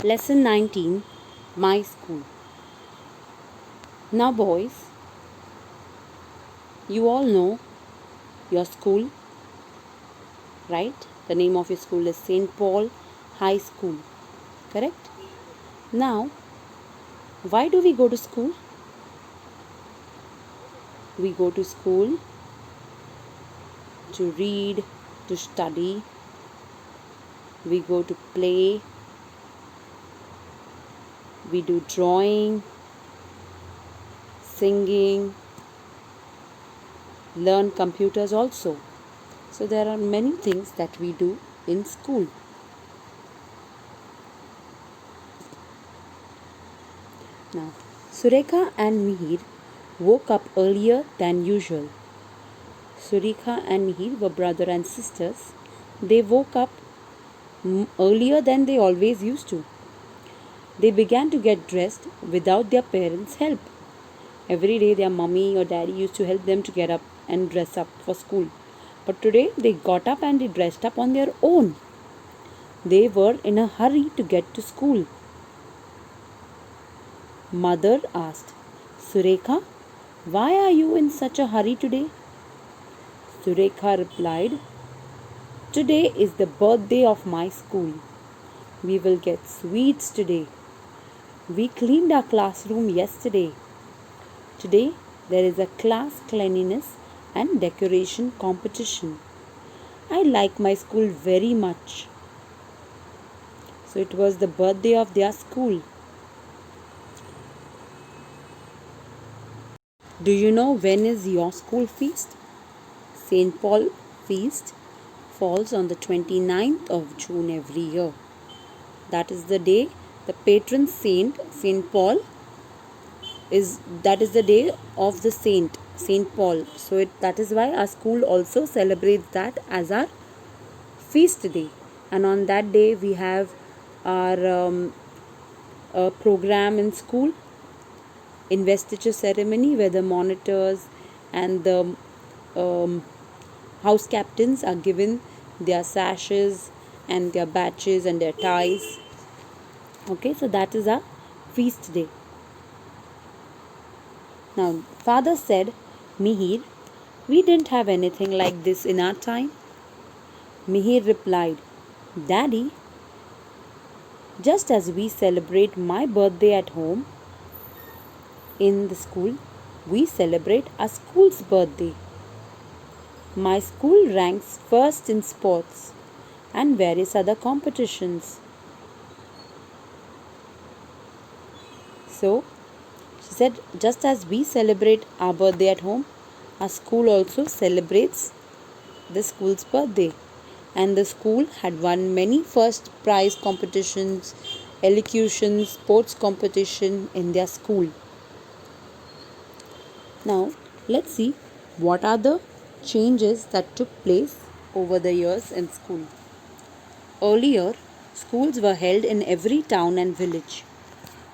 Lesson 19, My School. Now, boys, you all know your school, right? The name of your school is St. Paul High School, correct? Now, why do we go to school? We go to school to read, to study, we go to play, we do drawing, singing, learn computers also. So there are many things that we do in school. Now, Surekha and Mihir woke up earlier than usual. Surekha and Mihir were brother and sisters. They woke up earlier than they always used to. They began to get dressed without their parents' help. Every day their mummy or daddy used to help them to get up and dress up for school. But today they got up and they dressed up on their own. They were in a hurry to get to school. Mother asked, Surekha, why are you in such a hurry today? Surekha replied, Today is the birthday of my school. We will get sweets today. We cleaned our classroom yesterday. Today there is a class cleanliness and decoration competition. I like my school very much. So it was the birthday of their school. Do you know when is your school feast? St. Paul feast falls on the 29th of June every year. That is the day the patron saint, St. Paul, that is the day of the saint, St. Paul. So that is why our school also celebrates that as our feast day. And on that day we have our program in school, investiture ceremony, where the monitors and the house captains are given their sashes and their badges and their ties. Okay, so that is our feast day. Now, father said, Mihir, we didn't have anything like this in our time. Mihir replied, Daddy, just as we celebrate my birthday at home, in the school, we celebrate our school's birthday. My school ranks first in sports and various other competitions. So, she said, just as we celebrate our birthday at home, our school also celebrates the school's birthday. And the school had won many first prize competitions, elocutions, sports competition in their school. Now, let's see what are the changes that took place over the years in school. Earlier, schools were held in every town and village.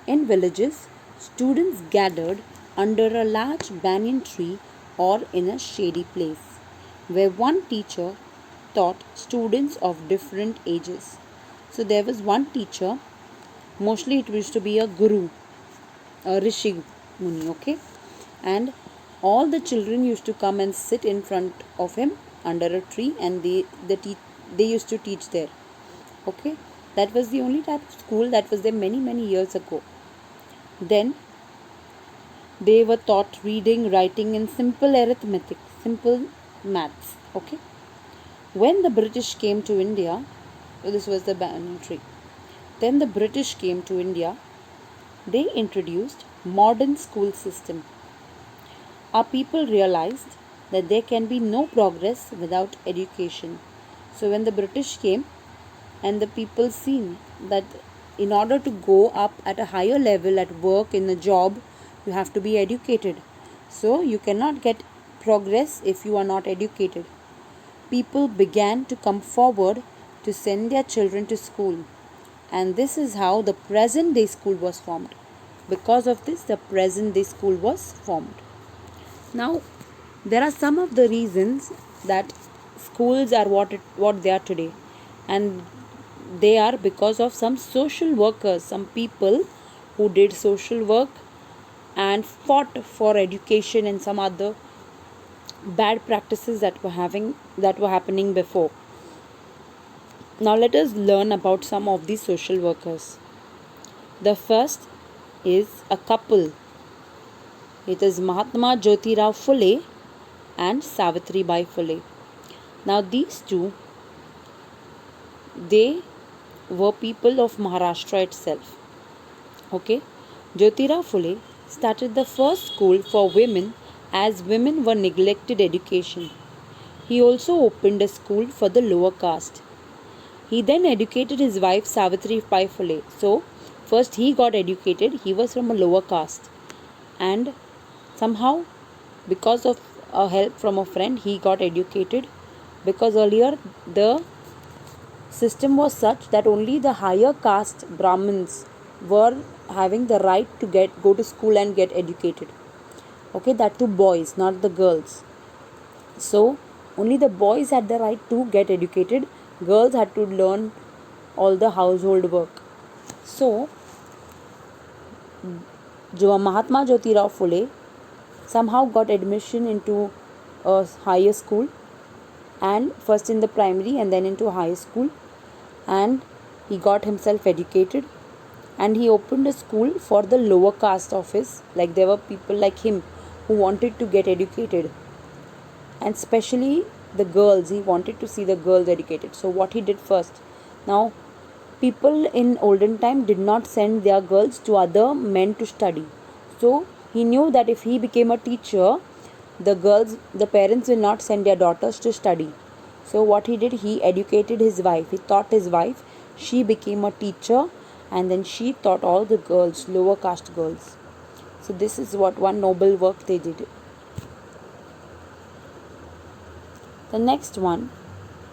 In villages, students gathered under a large banyan tree or in a shady place, where one teacher taught students of different ages. So there was one teacher, mostly it used to be a guru, a rishi muni, okay? And all the children used to come and sit in front of him under a tree, and they used to teach there. Okay, that was the only type of school that was there many years ago. Then they were taught reading, writing, and simple arithmetic, simple maths. Okay, when the British came to India, this was the banyan tree. Then the British came to India. They introduced modern school system. Our people realized that there can be no progress without education. So when the British came, and the people seen that in order to go up at a higher level at work, in a job, you have to be educated. So you cannot get progress if you are not educated. People began to come forward to send their children to school, and this is how the present day school was formed. Because of this, the present day school was formed. Now, there are some of the reasons that schools are what they are today, and they are because of some social workers, some people who did social work and fought for education and some other bad practices that were happening before. Now let us learn about some of these social workers. The first is a couple. It is Mahatma Jyotirao Phule and Savitribai Phule. Now these two, they were people of Maharashtra itself. Okay, Jyotirao Phule started the first school for women as women were neglected education. He also opened a school for the lower caste. He then educated his wife Savitribai Phule. So first he got educated, he was from a lower caste, and somehow because of a help from a friend he got educated, because earlier the system was such that only the higher caste Brahmins were having the right to go to school and get educated. Okay, that too boys, not the girls. So only the boys had the right to get educated, girls had to learn all the household work. So Mahatma Jyotirao Phule somehow got admission into a higher school, and first in the primary and then into high school, and he got himself educated, and he opened a school for the lower caste of his, like there were people like him who wanted to get educated, and especially the girls, he wanted to see the girls educated. So what he did first, now people in olden time did not send their girls to other men to study, so he knew that if he became a teacher, the parents will not send their daughters to study. So what he did, he educated his wife, he taught his wife, she became a teacher, and then she taught all the girls, lower caste girls. So this is what one noble work they did. The next one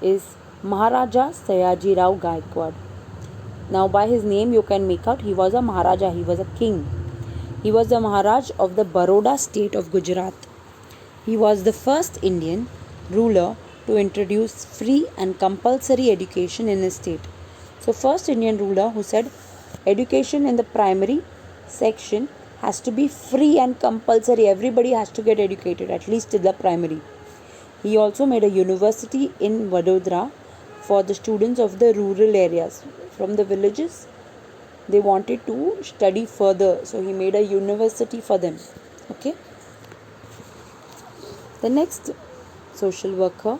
is Maharaja Sayaji Rao Gaikwad. Now by his name you can make out he was a Maharaja, he was a king. He was the Maharaj of the Baroda state of Gujarat. He was the first Indian ruler to introduce free and compulsory education in his state. So first Indian ruler who said education in the primary section has to be free and compulsory. Everybody has to get educated, at least in the primary. He also made a university in Vadodara for the students of the rural areas. From the villages, they wanted to study further, so he made a university for them. Okay. The next social worker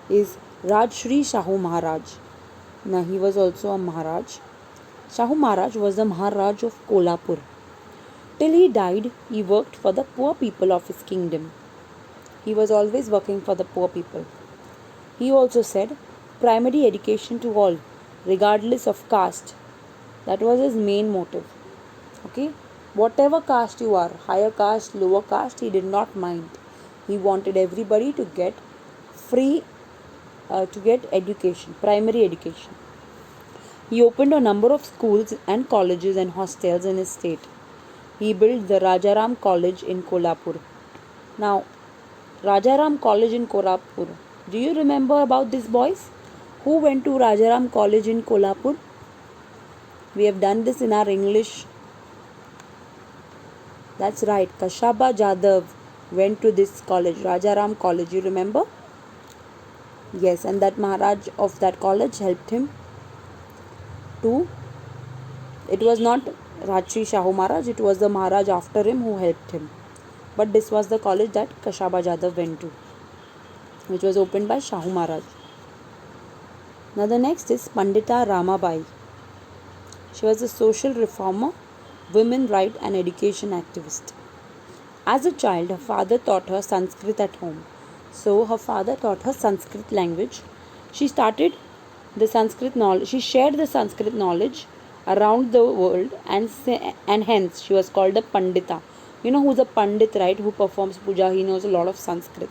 is Rajshri Shahu Maharaj. Now he was also a Maharaj. Shahu Maharaj was the Maharaj of Kolhapur. Till he died, he worked for the poor people of his kingdom. He was always working for the poor people. He also said primary education to all, regardless of caste. That was his main motive. Okay, whatever caste you are, higher caste, lower caste, he did not mind. He wanted everybody to get free, to get education, primary education. He opened a number of schools and colleges and hostels in his state. He built the Rajaram College in Kolhapur. Now, Rajaram College in Kolhapur. Do you remember about this, boys? Who went to Rajaram College in Kolhapur? We have done this in our English. That's right. Kashaba Jadhav went to this college, Rajaram College. You remember? Yes, and that Maharaj of that college helped him to. It was not Rajshri Shahu Maharaj, it was the Maharaj after him who helped him. But this was the college that Kashaba Jadhav went to, which was opened by Shahu Maharaj. Now the next is Pandita Ramabai. She was a social reformer, women right and education activist. As a child, her father taught her Sanskrit at home. So her father taught her Sanskrit language. She started the Sanskrit knowledge. She shared the Sanskrit knowledge around the world, and hence she was called a Pandita. You know who's a Pandit, right? Who performs puja. He knows a lot of Sanskrit.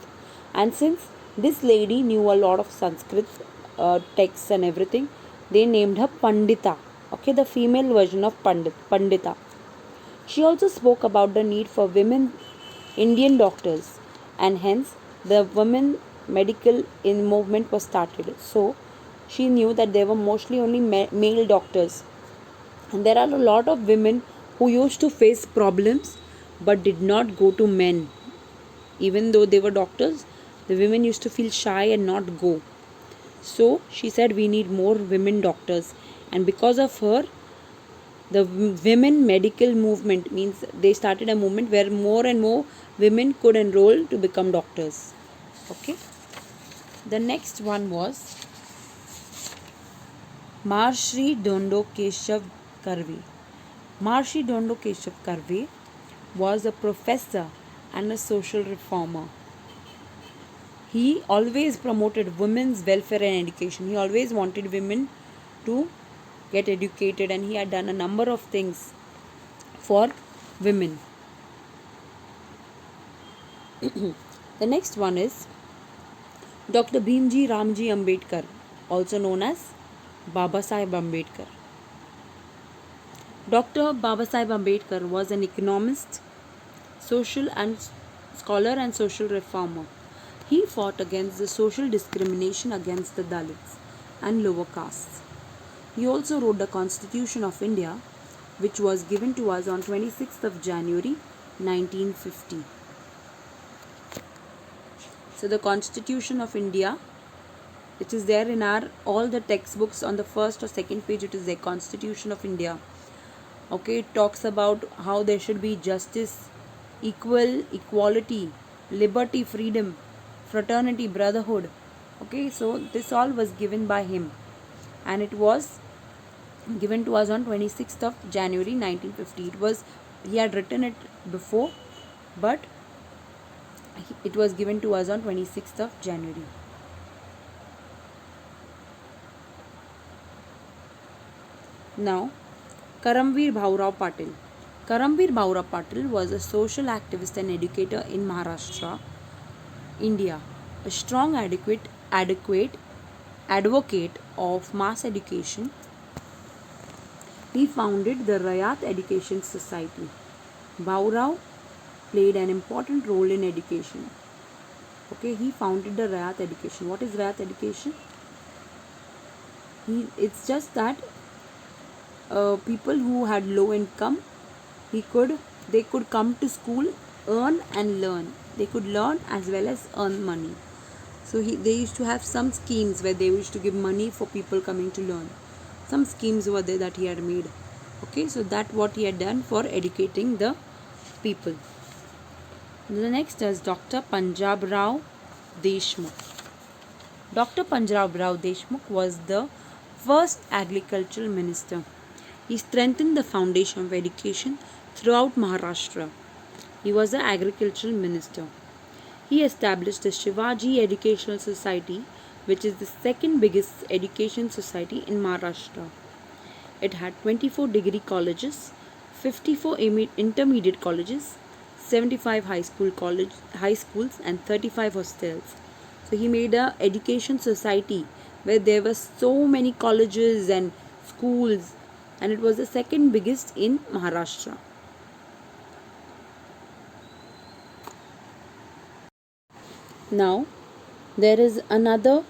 And since this lady knew a lot of Sanskrit texts and everything, they named her Pandita. Okay, the female version of Pandita. She also spoke about the need for women Indian doctors, and hence the women medical movement was started. So she knew that there were mostly only male doctors, and there are a lot of women who used to face problems but did not go to men. Even though they were doctors, the women used to feel shy and not go. So she said, we need more women doctors. And because of her, the women medical movement, means they started a movement where more and more women could enroll to become doctors. Okay. The next one was Maharishi Dondo Keshav Karve. Maharishi Dondo Keshav Karve was a professor and a social reformer. He always promoted women's welfare and education. He always wanted women to get educated, and he had done a number of things for women. The next one is Dr. Bhimji Ramji Ambedkar, also known as Baba Sahib Ambedkar. Dr. Baba Sahib Ambedkar was an economist, social and scholar and social reformer. He fought against the social discrimination against the Dalits and lower castes. He also wrote the Constitution of India, which was given to us on 26th of January 1950. So the Constitution of India, it is there in our all the textbooks. On the first or second page it is the Constitution of India. Okay, it talks about how there should be justice, equality, liberty, freedom, fraternity, brotherhood. Okay, so this all was given by him, and it was given to us on 26th of January 1950. He had written it before, but it was given to us on 26th of January. Now, Karamveer Bhaurao Patil. Karamveer Bhaurao Patil was a social activist and educator in Maharashtra, India. A strong advocate of mass education. He founded the Rayat Education Society. Bhaurao played an important role in education. Okay, he founded the Rayat Education. What is Rayat Education? It's just that people who had low income, they could come to school, earn and learn. They could learn as well as earn money. So they used to have some schemes where they used to give money for people coming to learn. Some schemes were there that he had made. Okay, so that's what he had done for educating the people. The next is Dr. Punjab Rao Deshmukh. Dr. Punjab Rao Deshmukh was the first agricultural minister. He strengthened the foundation of education throughout Maharashtra. He was the agricultural minister. He established the Shivaji Educational Society, which is the second biggest education society in Maharashtra. It had 24 degree colleges, 54 intermediate colleges, 75 high schools and 35 hostels. So he made a education society where there were so many colleges and schools, and it was the second biggest in Maharashtra. Now, there is another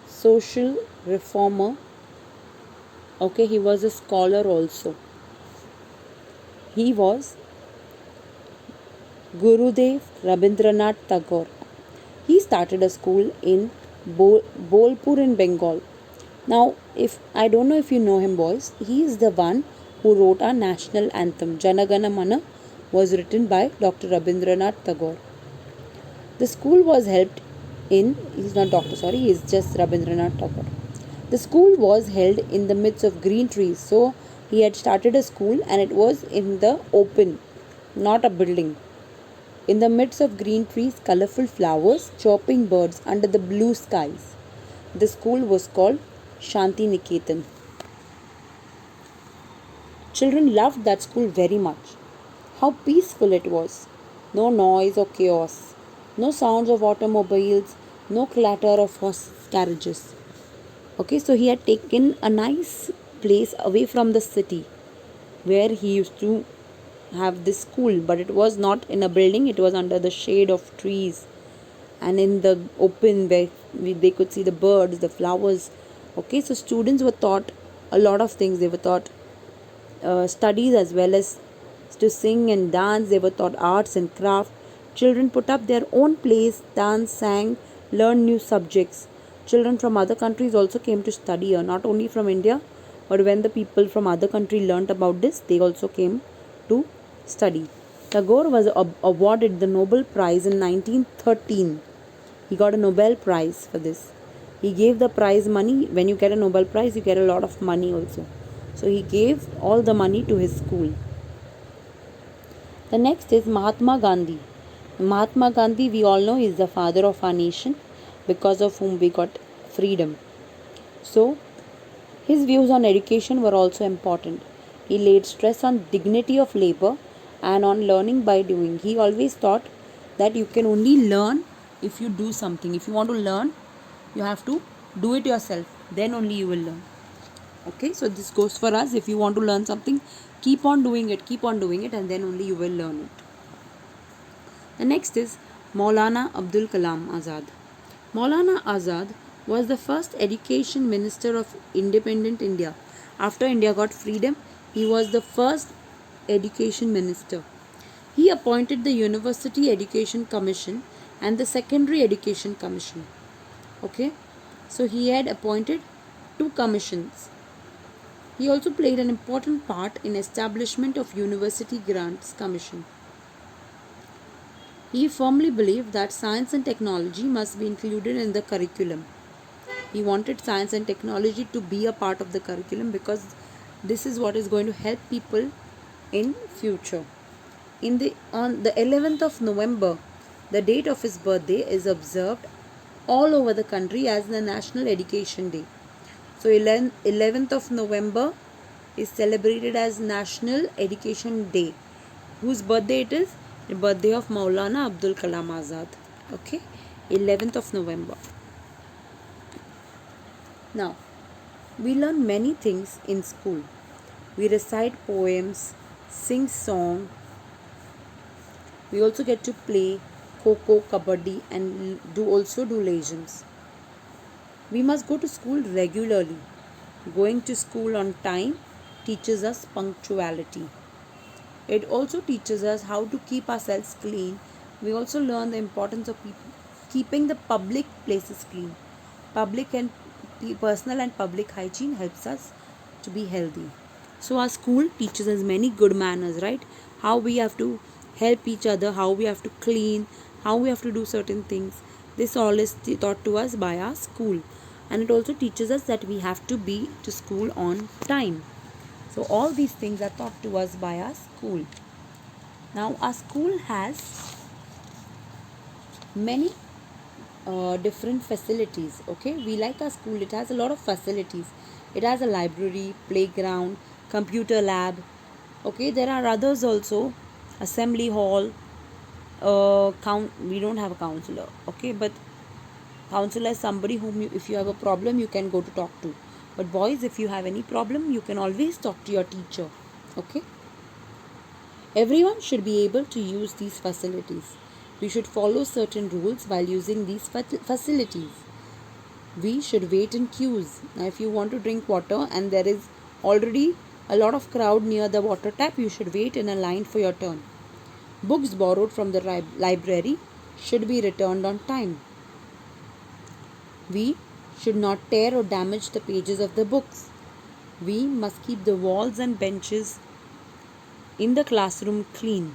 social reformer. Okay, he was a scholar also. He was Gurudev Rabindranath Tagore. He started a school in Bolpur in Bengal. Now, if I don't know if you know him, boys, he is the one who wrote our national anthem. Jana Gana Mana was written by Dr. Rabindranath Tagore. The school was held in, he's not doctor, sorry, he's just Rabindranath Tagore. The school was held in the midst of green trees. So he had started a school and it was in the open, not a building. In the midst of green trees, colorful flowers, chirping birds under the blue skies. The school was called Shanti Niketan. Children loved that school very much. How peaceful it was. No noise or chaos. No sounds of automobiles. No clatter of horse carriages. Okay, so he had taken a nice place away from the city where he used to have this school, but it was not in a building, it was under the shade of trees and in the open where they could see the birds, the flowers. Okay, so students were taught a lot of things. They were taught studies as well as to sing and dance. They were taught arts and craft. Children put up their own plays, danced, sang, learned new subjects. Children from other countries also came to study here, not only from India, but when the people from other country learnt about this, they also came to study. Tagore was awarded the Nobel Prize in 1913. He got a Nobel Prize for this. He gave the prize money. When you get a Nobel Prize, you get a lot of money also. So he gave all the money to his school. The next is Mahatma Gandhi. Mahatma Gandhi, we all know, is the father of our nation, because of whom we got freedom. So his views on education were also important. He laid stress on dignity of labor and on learning by doing. He always thought that you can only learn if you do something. If you want to learn, you have to do it yourself. Then only you will learn. Okay, so this goes for us. If you want to learn something, keep on doing it, and then only you will learn it. The next is Maulana Abdul Kalam Azad. Maulana Azad was the first education minister of independent India. After India got freedom, he was the first education minister. He appointed the University Education Commission and the Secondary Education Commission. Okay, so he had appointed two commissions. He also played an important part in establishment of University Grants Commission. He firmly believed that science and technology must be included in the curriculum. He wanted science and technology to be a part of the curriculum because this is what is going to help people in future. On the 11th of November, the date of his birthday is observed all over the country as the National Education Day. So 11th of November is celebrated as National Education Day. Whose birthday it is? The birthday of Maulana Abdul Kalam Azad. Okay, 11th of November. Now, we learn many things in school. We recite poems, sing song. We also get to play kho-kho, kabaddi, and do legions. We must go to school regularly. Going to school on time teaches us punctuality. It also teaches us how to keep ourselves clean. We also learn the importance of keeping the public places clean. Personal and public hygiene helps us to be healthy. So our school teaches us many good manners, right? How we have to help each other, how we have to clean, how we have to do certain things. This all is taught to us by our school. And it also teaches us that we have to be to school on time. So all these things are taught to us by our school. Now our school has many different facilities. Okay, we like our school. It has a lot of facilities. It has a library, playground, computer lab. Okay, there are others also. Assembly hall. We don't have a counselor. Okay, but counselor is somebody whom if you have a problem, you can go to talk to. But boys, if you have any problem, you can always talk to your teacher. Okay. Everyone should be able to use these facilities. We should follow certain rules while using these facilities. We should wait in queues. Now, if you want to drink water and there is already a lot of crowd near the water tap, you should wait in a line for your turn. Books borrowed from the library should be returned on time. We should not tear or damage the pages of the books. We must keep the walls and benches in the classroom clean.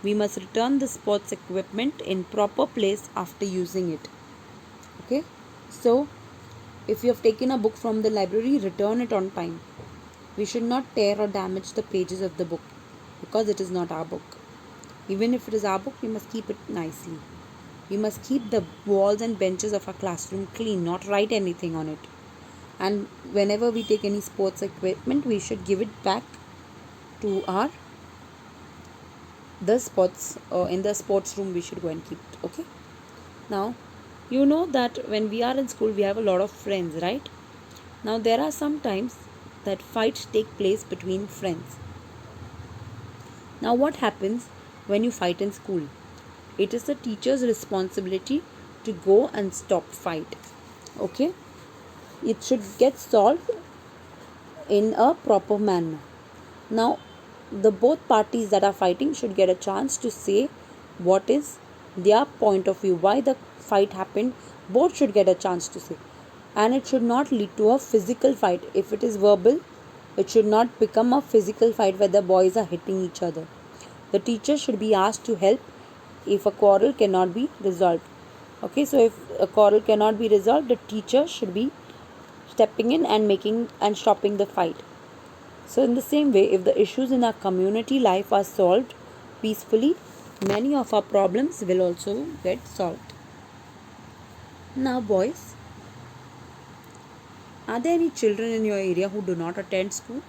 We must return the sports equipment in proper place after using it. Okay, so if you have taken a book from the library, return it on time. We should not tear or damage the pages of the book because it is not our book. Even if it is our book, we must keep it nicely. We must keep the walls and benches of our classroom clean, not write anything on it. And whenever we take any sports equipment, we should give it back to in the sports room. We should go and keep it. Okay. Now, you know that when we are in school, we have a lot of friends, right? Now, there are some times that fights take place between friends. Now, what happens when you fight in school? It is the teacher's responsibility to go and stop fight. Okay. it should get solved in a proper manner. Now, the both parties that are fighting should get a chance to say what is their point of view, why the fight happened. Both should get a chance to say, and it should not lead to a physical fight. If it is verbal, it should not become a physical fight where the boys are hitting each other. The teacher should be asked to help if a quarrel cannot be resolved. Okay, so if a quarrel cannot be resolved, the teacher should be stepping in and making and stopping the fight. So, in the same way, if the issues in our community life are solved peacefully, many of our problems will also get solved. Now, boys, are there any children in your area who do not attend school?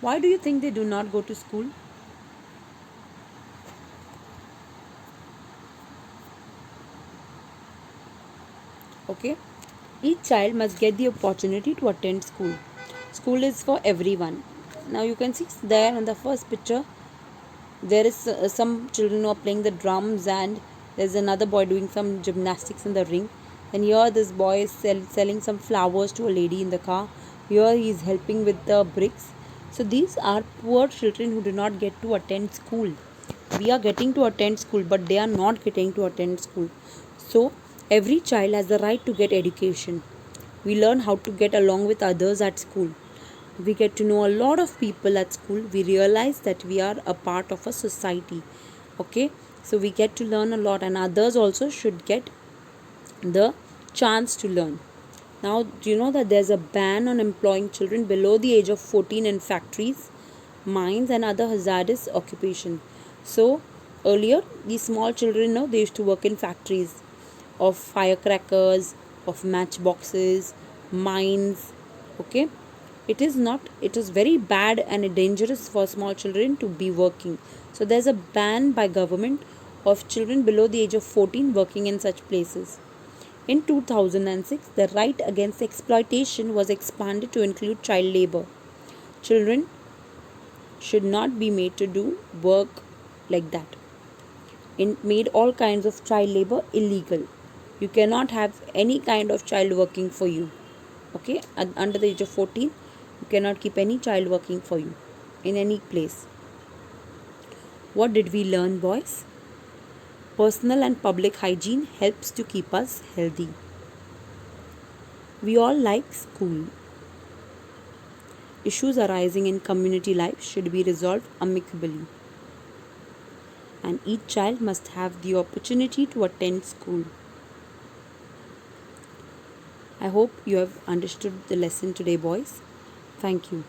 Why do you think they do not go to school? Okay, each child must get the opportunity to attend school. School is for everyone. Now, you can see there in the first picture, there is some children who are playing the drums, and there's another boy doing some gymnastics in the ring. And here this boy is selling some flowers to a lady in the car. Here he is helping with the bricks. So these are poor children who do not get to attend school. We are getting to attend school, but they are not getting to attend school. So every child has the right to get education. We learn how to get along with others at school. We get to know a lot of people at school. We realize that we are a part of a society. Okay, so we get to learn a lot, and others also should get the chance to learn. Now, do you know that there's a ban on employing children below the age of 14 in factories, mines, and other hazardous occupations? So earlier, these small children, they used to work in factories of firecrackers, of matchboxes, mines. Okay, it is very bad and dangerous for small children to be working. So there's a ban by government of children below the age of 14 working in such places. In 2006, the right against exploitation was expanded to include child labor. Children should not be made to do work like that. It made all kinds of child labor illegal. You cannot have any kind of child working for you. Okay, under the age of 14, you cannot keep any child working for you in any place. What did we learn, boys? Personal and public hygiene helps to keep us healthy. We all like school. Issues arising in community life should be resolved amicably. And each child must have the opportunity to attend school. I hope you have understood the lesson today, boys. Thank you.